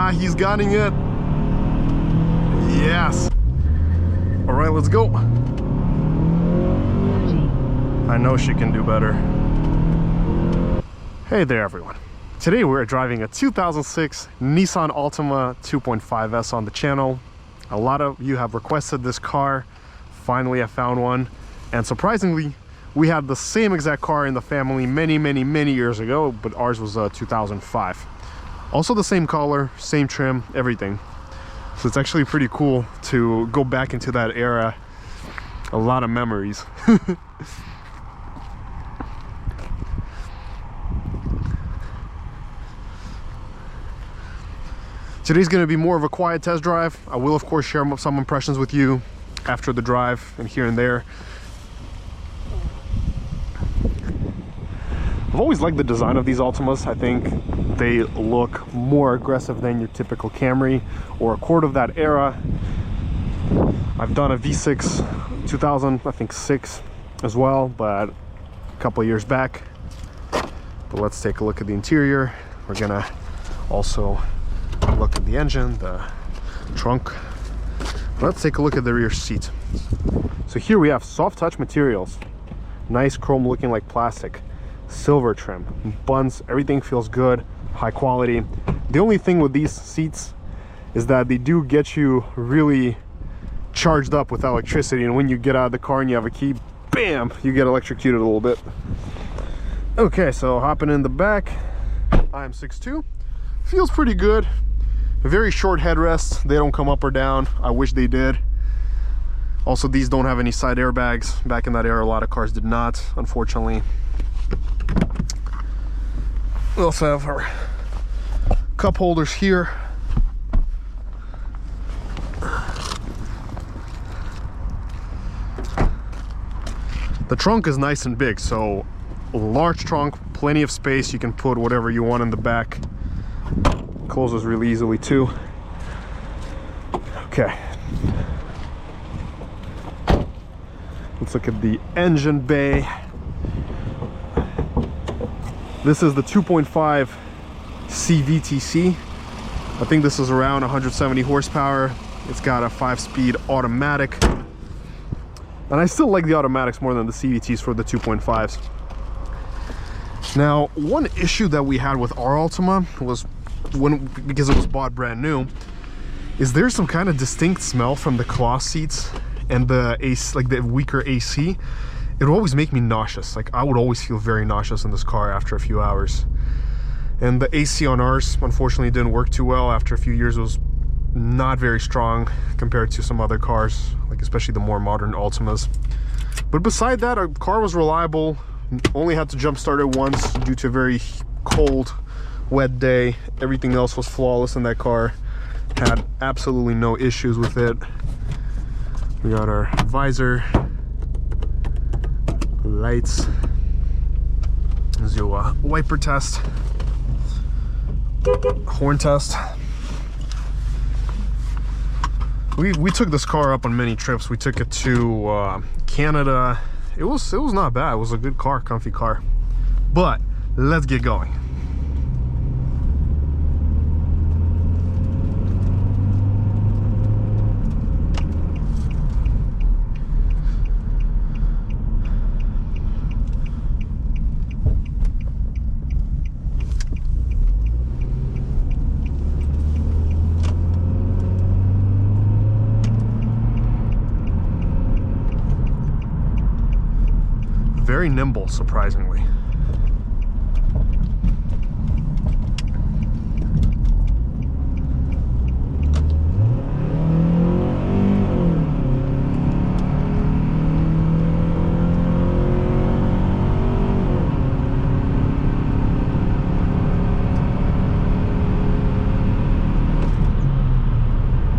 Ah, he's getting it. Yes. All right, let's go. I know she can do better. Hey there, everyone. Today we're driving a 2006 Nissan Altima 2.5S on the channel. A lot of you have requested this car. Finally, I found one. And surprisingly, we had the same exact car in the family many years ago, but ours was 2005. Also the same color, same trim, everything. So it's actually pretty cool to go back into that era. A lot of memories. Today's going to be more of a quiet test drive. I will of course share some impressions with you after the drive and here and there. I've always liked the design of these Altimas. I think they look more aggressive than your typical Camry or Accord of that era. I've done a V6 2000, I think 6 as well, but a couple of years back. But let's take a look at the interior. We're gonna also look at the engine, the trunk. Let's take a look at the rear seat. So here we have soft touch materials, nice chrome looking like plastic, silver trim, buns, everything feels good, high quality. The only thing with these seats is that they do get you really charged up with electricity, and when you get out of the car and you have a key, bam, you get electrocuted a little bit. Okay, so hopping in the back, I'm 6'2", feels pretty good. Very short headrests, they don't come up or down. I wish they did. Also, these don't have any side airbags. Back in that era, a lot of cars did not, unfortunately. We also have our cup holders here. The trunk is nice and big, so large trunk, plenty of space. You can put whatever you want in the back. Closes really easily too. Okay, let's look at the engine bay. This is the 2.5 CVTC. I think this is around 170 horsepower. It's got a 5-speed automatic, and I still like the automatics more than the CVTs for the 2.5s. Now, one issue that we had with our Altima was because it was bought brand new, is there's some kind of distinct smell from the cloth seats and the AC, like the weaker AC. It would always make me nauseous. Like, I would always feel very nauseous in this car after a few hours. And the AC on ours unfortunately didn't work too well. After a few years, it was not very strong compared to some other cars, like especially the more modern Altimas. But beside that, our car was reliable. Only had to jump start it once due to a very cold, wet day. Everything else was flawless in that car. Had absolutely no issues with it. We got our visor, lights. Let's do a wiper test, horn test. We took this car up on many trips. We took it to Canada. It was not bad. It was a good car, comfy car. But let's get going. Very nimble, surprisingly.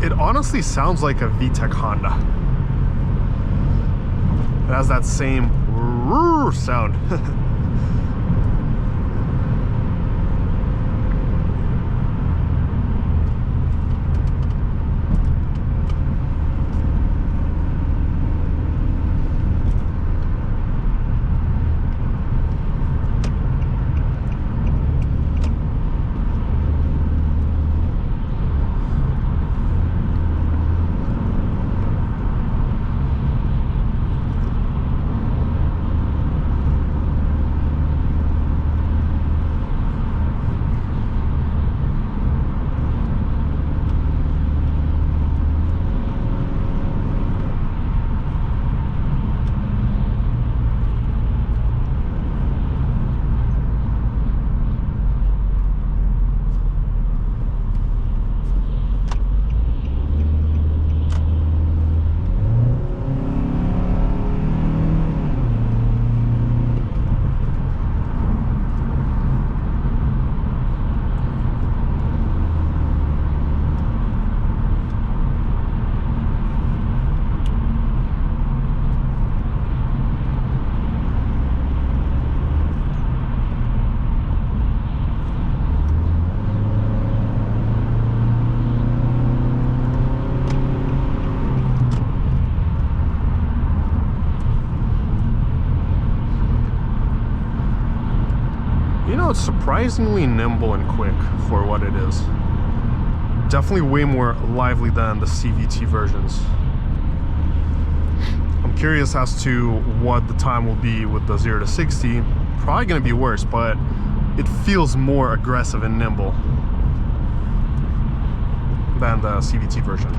It honestly sounds like a VTEC Honda. It has that same sound. You know, it's surprisingly nimble and quick for what it is. Definitely way more lively than the CVT versions. I'm curious as to what the time will be with the 0 to 60. Probably going to be worse, but it feels more aggressive and nimble than the CVT version.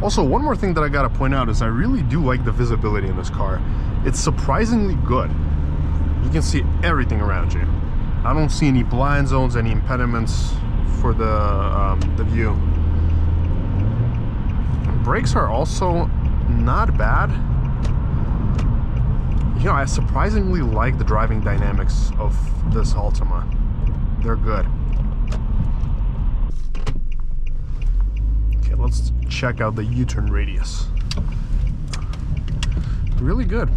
Also, one more thing that I gotta point out is I really do like the visibility in this car. It's surprisingly good. You can see everything around you. I don't see any blind zones, any impediments for the view. Brakes are also not bad. You know, I surprisingly like the driving dynamics of this Altima. They're good. Okay, let's check out the U-turn radius. Really good.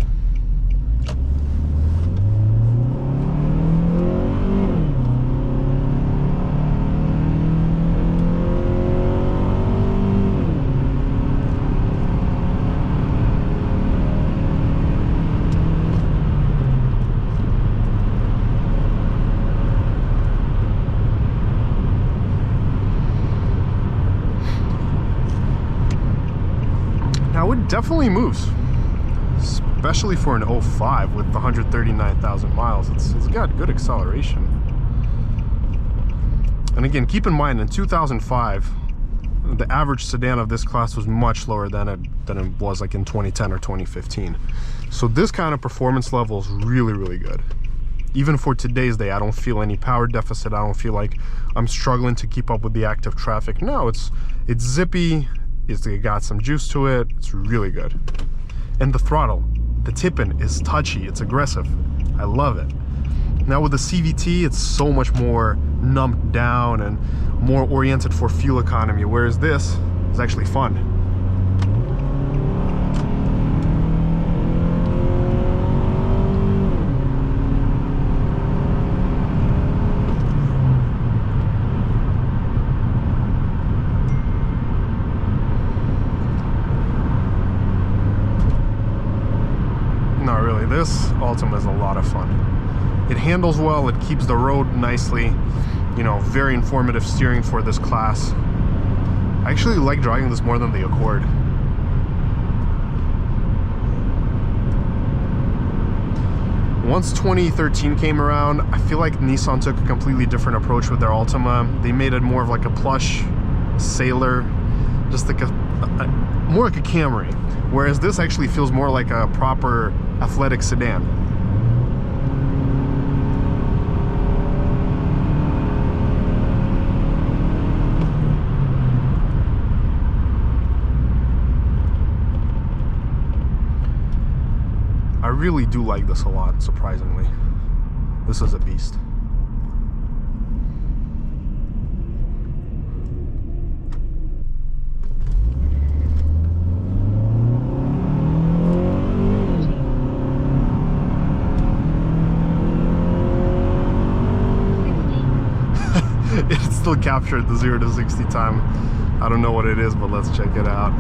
Now it definitely moves, especially for an 05 with 139,000 miles. It's got good acceleration. And again, keep in mind, in 2005, the average sedan of this class was much lower than it was like in 2010 or 2015. So this kind of performance level is really, really good. Even for today's day, I don't feel any power deficit. I don't feel like I'm struggling to keep up with the active traffic. No, it's zippy. It's got some juice to it. It's really good. And the throttle, the tip-in is touchy. It's aggressive. I love it. Now with the CVT, it's so much more numbed down and more oriented for fuel economy, whereas this is actually fun. No, really, this Altima is a lot of fun. It handles well, it keeps the road nicely, you know, very informative steering for this class. I actually like driving this more than the Accord. Once 2013 came around, I feel like Nissan took a completely different approach with their Altima. They made it more of like a plush sailor, just like more like a Camry, whereas this actually feels more like a proper athletic sedan. I really do like this a lot, surprisingly. This is a beast. It still captured the 0 to 60 time. I don't know what it is, but let's check it out.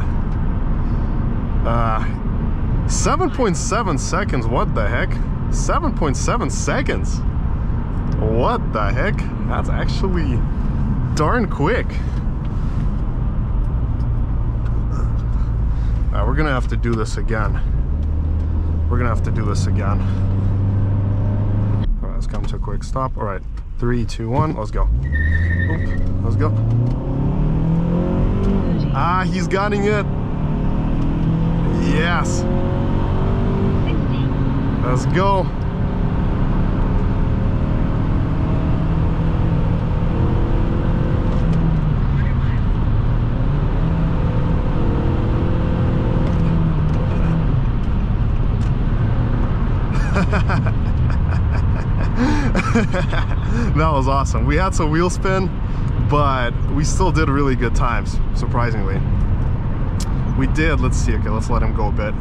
7.7 seconds. What the heck? 7.7 seconds. What the heck? That's actually darn quick. We're gonna have to do this again. We're gonna have to do this again. All right, let's come to a quick stop. All right, 3, 2, 1, let's go. Oop, let's go. Ah, he's getting it. Yes. Let's go. That was awesome. We had some wheel spin, but we still did really good times, surprisingly. We did, let's see, okay, let's let him go a bit.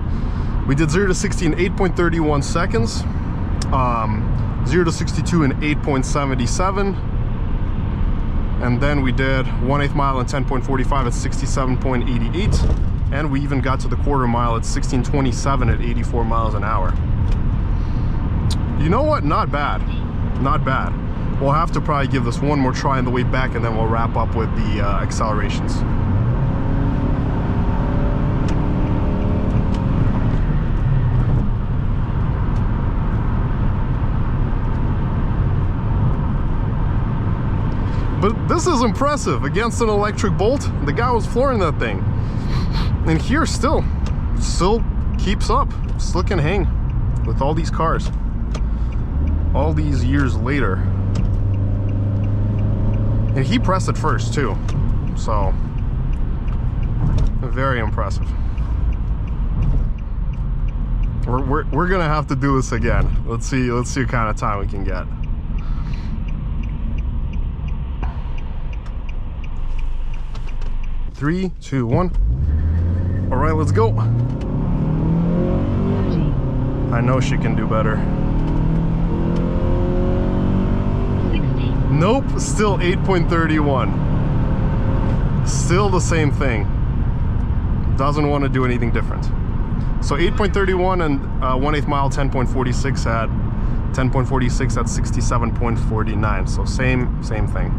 We did 0 to 60 in 8.31 seconds, 0 to 62 in 8.77, and then we did 1/8 mile in 10.45 at 67.88, and we even got to the quarter mile at 16.27 at 84 miles an hour. You know what? Not bad. Not bad. We'll have to probably give this one more try on the way back, and then we'll wrap up with the accelerations. But this is impressive against an electric Bolt. The guy was flooring that thing, and here still keeps up. Still can hang with all these cars all these years later. And he pressed it first too, so very impressive. We're gonna have to do this again. Let's see what kind of time we can get. Three, 2, 1. All right, let's go. I know she can do better. Nope, still 8.31. Still the same thing. Doesn't want to do anything different. So 8.31 and 1/8 mile 10.46 at 10.46 at 67.49. So same thing.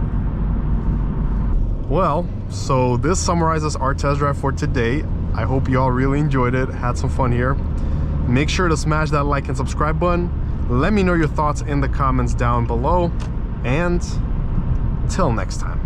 Well, so this summarizes our test drive for today. I hope you all really enjoyed it, had some fun here. Make sure to smash that like and subscribe button. Let me know your thoughts in the comments down below. And till next time.